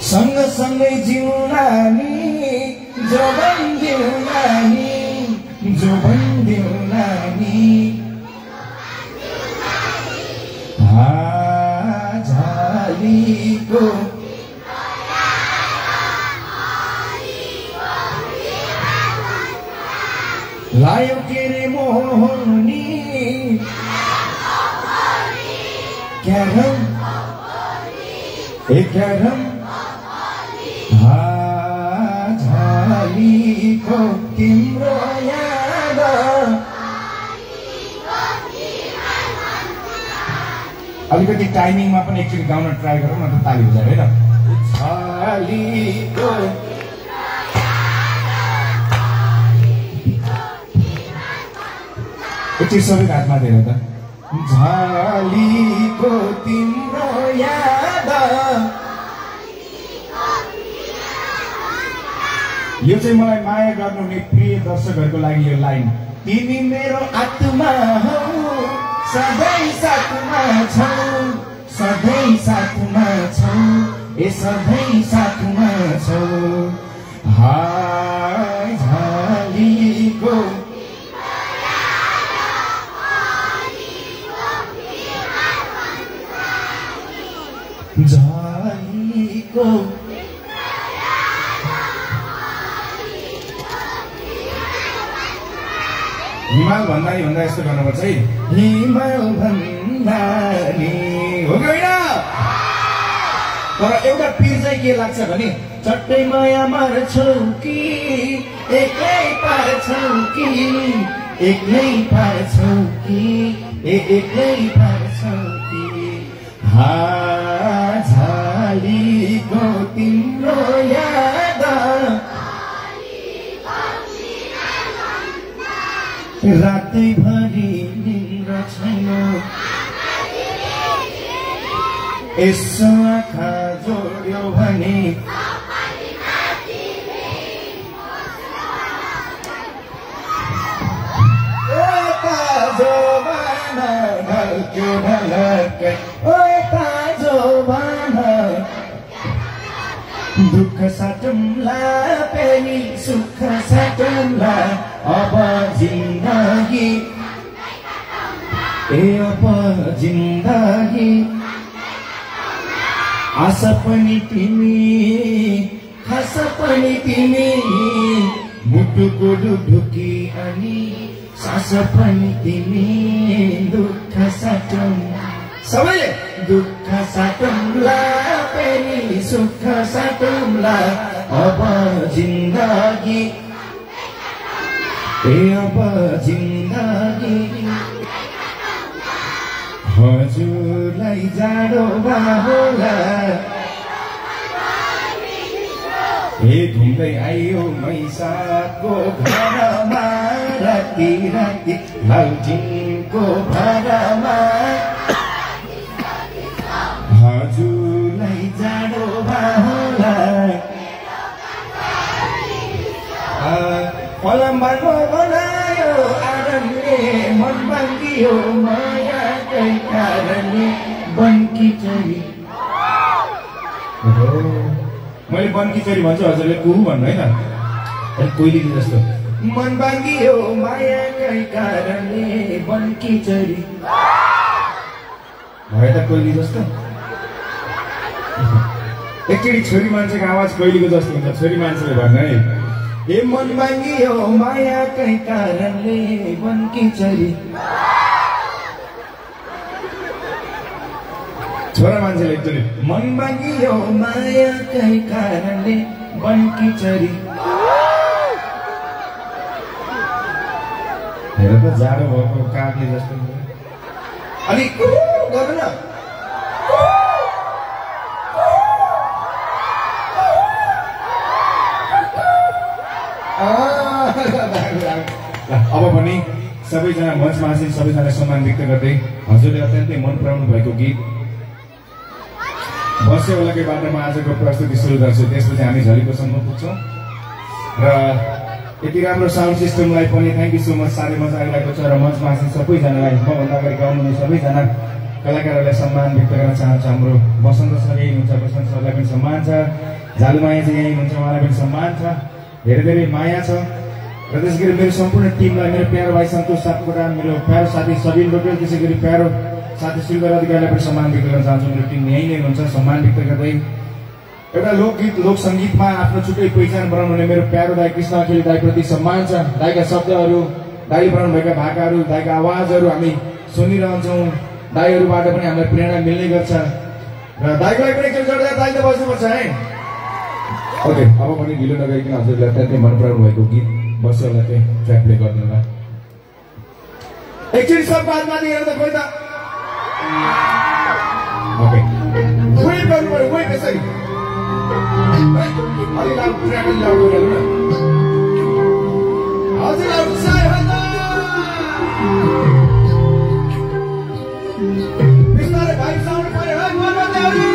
सँगसँगै जिउला नि जोबन दिउला नि जोबन दिउला नि झालीको लायो के रे मोहनी क्यारम ए क्यारम झालीको तिम्रो याद अलिकति टाइमिङमा पनि एकचोटि गाउन ट्राई गरौँ न त ताली बजाएर हैन झालीको एकचोटि सबै हातमा दिएर त झालीको तिम्रो याद यो चाहिँ मलाई माया गर्नुहुने प्रिय दर्शकहरूको लागि यो लाइन तिमी मेरो आत्मा हौ सधैँ साथमा छौ सधैँ साथमा छौ ए सधैँ साथमा छौ हाय झालीको झालीको हिमाल भन्दा यस्तो गर्नुपर्छ है हिमाल भन्दा नि हो कि होइन तर एउटा पिर चाहिँ के लाग्छ भने चट्टै माया मार्छौ कि एक्लै पार्छौ कि एक्लै पार्छौ कि एक्लै पार्छौ कि झालीको तिम्रो याद रातैभरि निन्द्रा छैन यसो आँखा जोड्यो भने ताजो बाना ढल्क्यो ढलक्कै ओ ताजो बाना दुःख साटौँला फेरि सुख साटौँला अब जिन्दगी ए अब जिन्दगी आशा पनि तिमी खास पनि तिमी मुटुको ढुकी अनि सास पनि तिमी दुःख साटौँ सबैले दुःख साटौँला फेरि सुख साटौँला अब जिन्दगी ए अब जिन्दगी हजुरलाई जाडो होला ए घुम्दै आयो मैसाको घरमा राति राति लालटिनको भाडामा हजुरलाई जाडो होला फलमबाटो बनायो आरमले मन बाँधियो मायाकै कारणले बनकी चरी मैले बनकी चरी भन्छु हजुरले कुहु भन्नु है त कोइली जस्तो मन बाँधियो मायाकै कारणले बनकी चरी भयो त कोइली जस्तो एकचोटि छोरी मान्छेको आवाज कोइलीको जस्तो हुन्छ छोरी मान्छेले भन्नु है ए मन बाँधियो मायाकै कारणले बनकी चरी छोरा मान्छेले एकचोटि मन बाँधियो मायाकै कारणले बनकी चरी हेर त जाडो भएको कागले जस्तो अलिक गर्नु न अब पनि सबैजना मञ्चमा आसीन सबैजना सम्मान व्यक्त गर्दै हजुरले अत्यन्तै मन पराउनु भएको गीत वर्षे ओलाकै बाटोमा आजको प्रस्तुति सुरु गर्छु त्यसपछि हामी झरीकोसम्म पुग्छौँ र यति राम्रो साउन्ड सिस्टमलाई पनि थ्याङ्क यू सो मच साह्रै मजा आइरहेको छ र मञ्चमा आसीन सबैजनालाई मभन्दा अगाडि गाउनुहुने सबैजना कलाकारहरूलाई सम्मान व्यक्त गर्न चाहन्छु। हाम्रो बसन्त सर यही हुनुहुन्छ, बसन्त सरलाई पनि सम्मान छ। जालुमाया चाहिँ यही हुनुहुन्छ, उहाँलाई पनि सम्मान छ। धेरै धेरै माया छ। र त्यसै गरी मेरो सम्पूर्ण टिमलाई, मेरो प्यारो भाइ सन्तोष सापकोटा, मेरो प्यारो साथी सबिन रोटेल, त्यसै गरी प्यारो साथी श्रीधर अधिकारीलाई पनि सम्मान व्यक्त गर्न चाहन्छु। मेरो टिम यही नै हुनुहुन्छ। सम्मान व्यक्त गर्दै एउटा लोकगीत लोक सङ्गीतमा आफ्नो छुट्टै पहिचान बनाउनुहुने मेरो प्यारो दाई कृष्ण अखिल दाईप्रति सम्मान छ। दाईका शब्दहरू, दाईले बनाउनु भएका भाकाहरू, दाईका आवाजहरू हामी सुनिरहन्छौँ। दाईहरूबाट पनि हामीलाई प्रेरणा मिल्ने गर्छ र दाईलाई पनि एकचोटि जोड्दै दाई त बस्नुपर्छ है। ओके, अब पनि ढिलो नगरिकन हजुरले अत्यन्तै मन पराउनु भएको गीत बस्योलाई चाहिँ ट्र्याक प्ले गर्नु होला। एकचोटि सब बादमाथि हेरेर त कोही त ओके वेट गर्नु पर्यो, वेट यसरी अलि लाउड ट्र्याक अलि लाउड गर्नु न हजुर। उत्साह बिस्तारै भाइ साउन्ड पर्यो है मनमध्येहरू।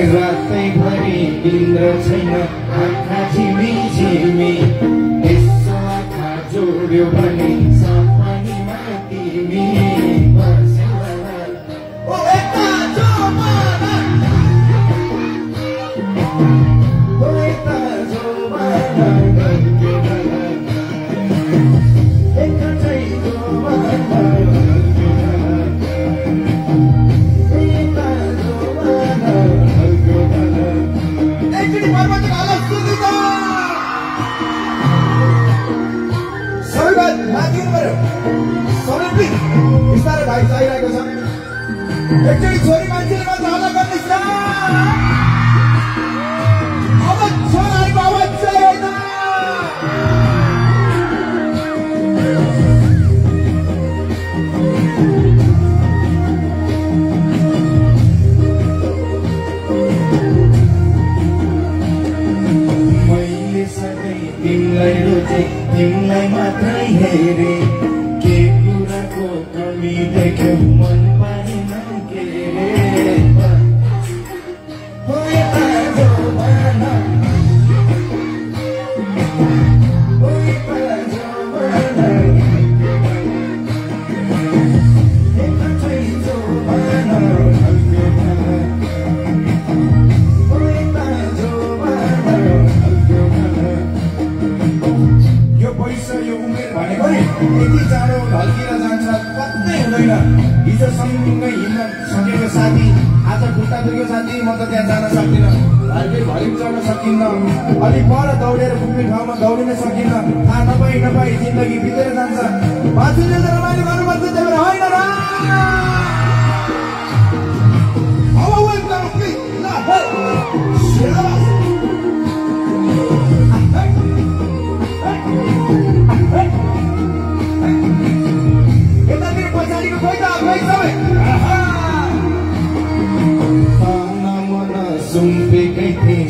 रातैभरि इन्द्र छैन, आँखा झिमी झिमी, यसो आँखा जोड्यो भने सपनीमा तिमी ओ यता जोमाना, ओ यता जोमाना, एकतै जोमाना, बिस्तारै भाइ चाहिरहेको छ। एकचोटि छोरी मान्छेले मात्र हल्ला गर्नुहोस् न। अब छोराहरूको आवाज चाहिएन। मैले सधैँ तिमीलाई रोजे, तिमीलाई मात्रै हेरे, देख्यो मन पारेन के रे। ओ यता जोमाना, ओ यता जोमाना, एकतै जोमाना, ओ यता जोमाना। यो पैसा यो उमेर भनेको नि यति चाँडो ढल्किएर जान्छ, कतै हुँदैन। हिजो सँगै हिँड्न सकेको साथी आज खुट्टा दुखेको साथी म त त्यहाँ जान सक्दिनँ, घरकै भरि चढ्न सकिन्न, अलिक पर दौडेर पुग्ने ठाउँमा दौडिन सकिन्न। थाहा नपाई जिन्दगी बितेर जान्छ। बाँच्ने त रमाइलो गर्नुपर्छ, त्यही भएर होइन र। अब वेट गर्नु प्लिज ल यतातिर पछाडिको खोइ त खोइ सबै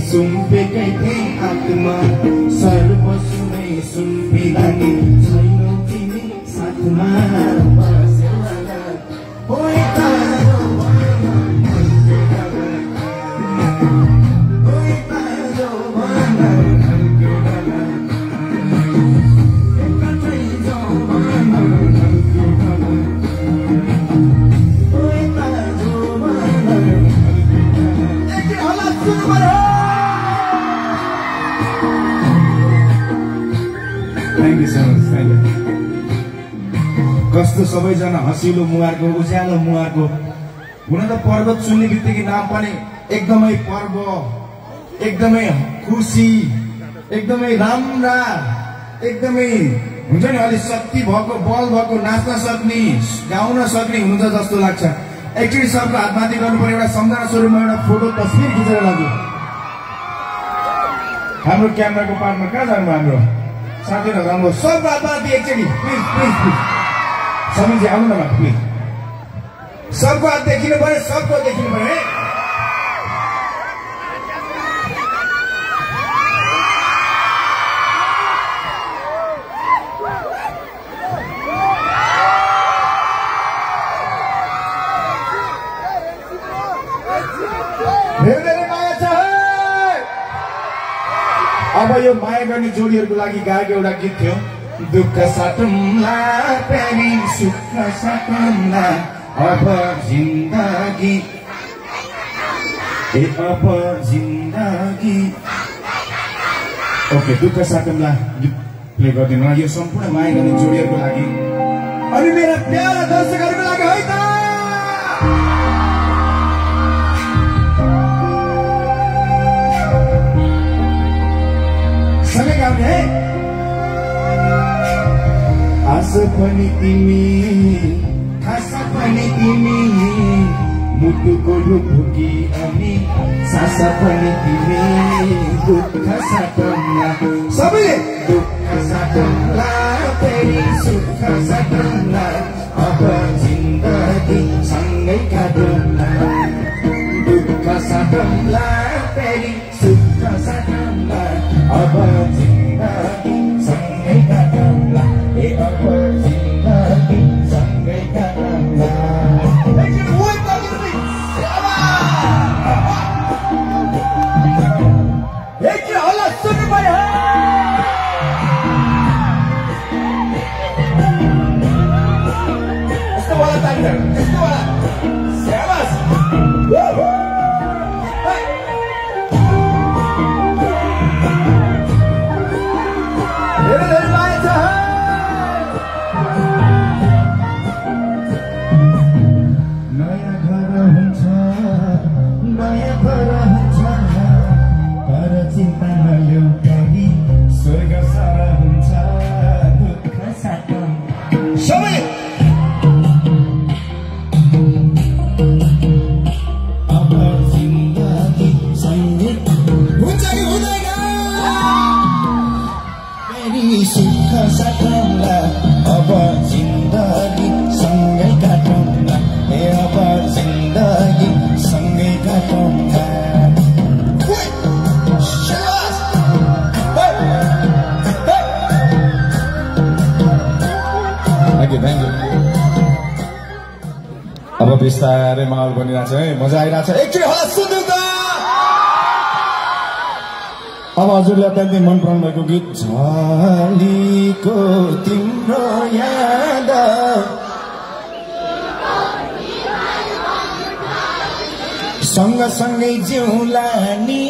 सुम्पेकै थिए आत्मा, सर्वसुनै सुम्पिला नि छैनौ तिमी साथमा। कस्तो सबैजना हँसिलो मुहारको, उज्यालो मुहारको। हुन त पर्वत सुन्ने बित्तिकै नाम पनि एकदमै पर्व, एकदमै खुसी, एकदमै राम्रा, एकदमै हुन्छ नि अलिक शक्ति भएको, बल भएको, नाच्न सक्ने, गाउन सक्ने हुन्छ जस्तो लाग्छ। एकचोटि सबको हातमाथि गर्नु पर्यो। एउटा सम्झना स्वरूपमा एउटा फोटो तस्बिर खिचेर लाग्यो। हाम्रो क्यामेराको पार्टमा कहाँ जानु हाम्रो साथीहरू? हाम्रो सबको हातमाथि एकचोटि प्लिज प्लिज प्लिज समीजी आउनु न प्लिज। सबको हात देखिनु पर्यो, सबको देखिनु पर्यो है। अब यो माया गर्ने जोडीहरूको लागि गाएको एउटा गीत थियो दुःख साटौँला प्यारी सुख साटौँला अब जिन्दगी अब जिन्दगी ओके दुःख साटौँला गीत प्ले गरिदिनु यो सम्पूर्ण माया गर्ने जोडीहरूको लागि अनि मेरा प्यारा दर्शकहरूको लागि है त सँगै गाउने है आस पनि तिमी खास पनि तिमी मुटुको ढुकी अनि सास पनि तिमी दुःख साटौँला सबैले दुःख साटौँला फेरि सुख साटौँला अब जिन्दगी सँगै काटौँला दुःख साटौँला फेरि सुख साटौँला अब जिन्दगी सँगै काटौँला अब जिन्दगी सँगै काटौँला सुन्नु पर्यो यस्तो वाला तान्नु यस्तो वाला स्याबास धेरै धेरै माया छ नयाँ घर हुन्छ नयाँ घर हुन्छ तर चिन्ता नलिऊ प्यारी स्वर्ग सारा हुन्छ दुःख साटौँला सबैले अब जिन्दगी सँगै हुन्छ कि हुँदैन प्यारी सुख साटौँला अब जिन्दगी सँगै काटौँला अब जिन्दगी सँगै काटौँला अब बिस्तारै माहौल बनिरहेछ है मजा आइरहेछ एकचोटि होला सुन्नु त अब हजुरले अत्यन्तै मन पराउनु भएको गीत झलीको तिम्रो याद सँगसँगै जिउला नि